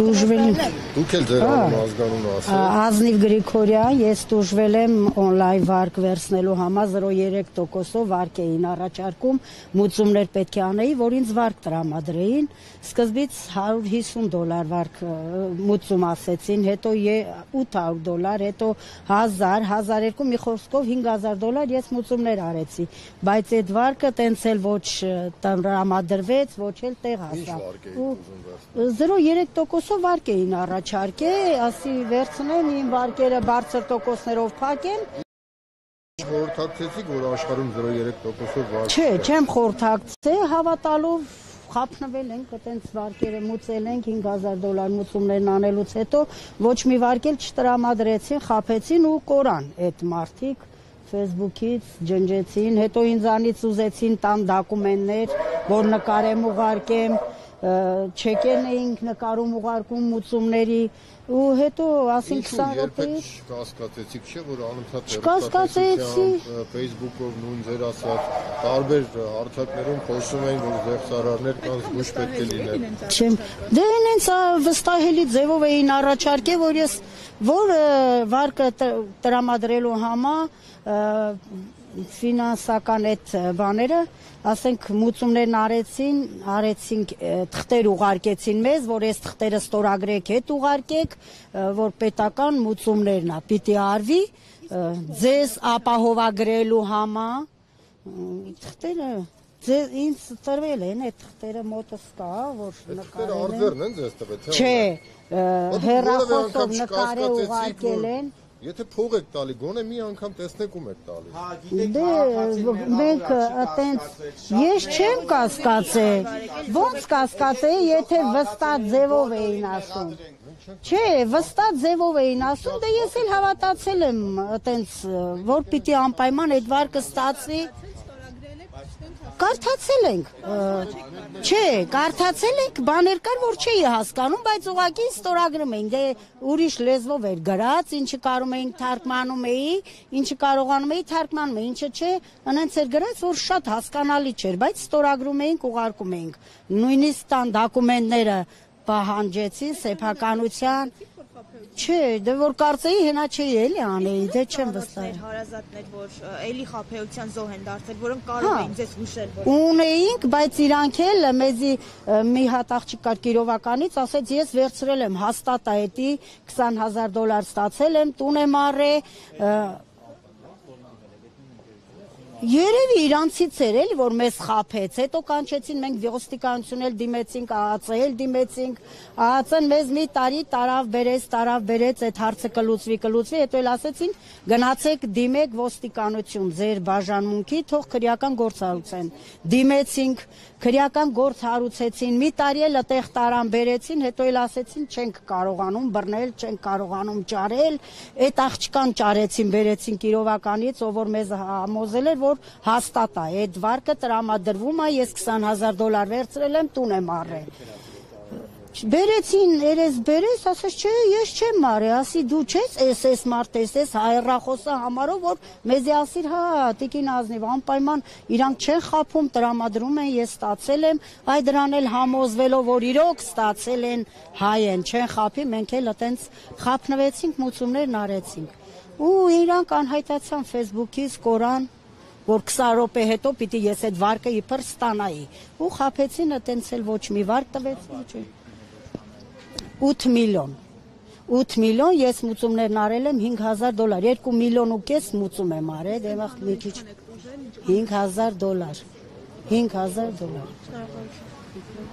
Տուժվել Դուք էլ ձեր ազգանունը ասեք։ Ազնիվ Գրիգորյան, ես տուժվել եմ on-line վարկ վերցնելու համար 0.3%-ով վարկ էին առաջարկում, մուծումներ պետք է անեի, որ ինձ վարկ տրամադրեին, սկզբից $150 վարկ մուծում ասեցին, հետո $800, հետո 1000, 1200, մի խոսքով $5000 ես մուծումներ արեցի, բայց այդ վարկը տենց էլ ոչ տրամադրվեց, ոչ էլ տեղ հասավ։ 0.3%-ով վարկ էին առաջարկել, ասի վերցնեն իմ վարկերը բարձր տոկոսներով փակեն։ Խորհրդակցեցիք, որ աշխարհում 0.3%-ով վարկ։ Չէ, չեմ խորհրդակցել, հավատալով խափնվել ենք, այտենց վարկերը մուծել ենք $5000 մուծումներն անելուց հետո ոչ մի վարկ էլ չտրամադրեցին, խափեցին ու կորան այդ մարդիկ Facebook-ից ջնջեցին, հետո ինձանից ուզեցին տան դոկումենտներ, որ նկարեմ ուղարկեմ, չեկեն էինք նկարում ուղարկում մուծումների ու հետո ասին 20 րոպեից կասկածեցիք, չէ՞ որ անընդհատ կասկածեցի Facebook-ով նույն ձեր ասած տարբեր հարթակներում խոսում էին, որ զեղծարարներ կան, զգույշ պետք է լինեն։ Չեմ, դե այնց վստահելի ձևով էին առաջարկել, որ ես որ վարկը տրամադրելու համար ֆինանսական այդ բաները, ասենք մուծումներն արեցինք, թղթեր ուղարկեցին մեզ, որ այս թղթերը ստորագրեք, հետ ուղարկեք, որ պետական մուծումներն է, պիտի արվի, ձեզ ապահովագրելու համար, թղթերը ինձ տրվել են, այդ թղթերը մոտս կա, որ նկարել են։ Արձերն են ձեզ տվել, թե չէ, հեռախոսով նկարել ուղարկել են։ Եթե փող եք տալի, գոնե մի անգամ տեսնեք ում եք տալի։ Դե մենք այտենց ես չեմ կասկածել։ Ոնց կասկածեի, եթե վստահ ձևով էին ասում։ Չէ, վստահ ձևով էին ասում, դե ես էլ հավատացել եմ այտենց, որ պիտի անպայման այդ վարկը ստացվի։ Կարդացել ենք, չէ, կարդացել ենք, բաներ կար, որ չէի հասկանում, բայց ուղղակի ստորագրում էինք, դե ուրիշ լեզվով էր գրած, ինչը կարում էինք թարգմանում էի, ինչը կարողանում էի թարգմանում էի, ինչը չէ, այնց էր գրած, որ շատ հասկանալի չէր, բայց ստորագրում էինք, ուղարկում էինք, նույնիսկ տան դոկումենտները պահանջեցին, սեփականության, չէ, դե որ կարծեի հենա չէի էլի անեի, դե չեմ վստահ։ Հարազատներ, որ էլի խաբեության զոհ են դարձել, որոնք կարող էին ձեզ հուշել, որ ունեինք, բայց իրանք էլ մեզի մի հատ աղջիկ կար Կիրովականից, ասեց ես վերցրել եմ հաստատ այդի $20000 ստացել եմ, տուն եմ առել, Երևի իրանցից էր էլի, որ մեզ խաբեց, հետո կանչեցին, մենք ոստիկանություն էլ դիմեցինք, ԱԱՑ էլ դիմեցինք, ԱԱՑ-ն մեզ մի տարի տարավ բերեց, այդ հարցը կլուծվի, հետո էլ ասեցին, գնացեք դիմեք ոստիկանություն, ձեր բաժանմունքի, թող քրեական գործ հարուցեն, դիմեցինք, քրեական գործ հարուցեցին, մի տարի էլ այդտեղ տարան բերեցին, հետո էլ ասեցին, չենք կարողանում բռնել, չենք կարողանում ճարել, այդ աղջկան ճարեցին, բերեցին Կիրովականից, ով որ մեզ համոզել էր, որ հաստատ է, այդ վարկը տրամադրվում է, ես $20000 վերցրել եմ, տուն եմ առել։ Բերեցին, երես բերես, ասես չէ, ես չեմ արել, ասի դու չես SS մարդ SS հայրախոսը համարով, որ մեզի ասիր, հա, տիկին Ազնիվ, անպայման իրանք չեն խափում, տրամադրում են, ես ստացել եմ, այ դրան էլ համոզվելով, որ իրոք ստացել են, հայ են, չեն խափի, մենք էլ այտենց խափնվեցինք, մուծումներն արեցինք։ Ու իրանք անհայտացան Facebook-ից, կորան, որ 20 րոպե հետո պիտի ես այդ վարկը իբր ստանայի, ու խափեցին, այտենց էլ ոչ մի վարկ տվեցին, չէ։ 8 միլիոն, ես մուծումներն արել եմ $5000, 2,5 միլիոն մուծում եմ արել, դե վաղ մի քիչ $5000, $5000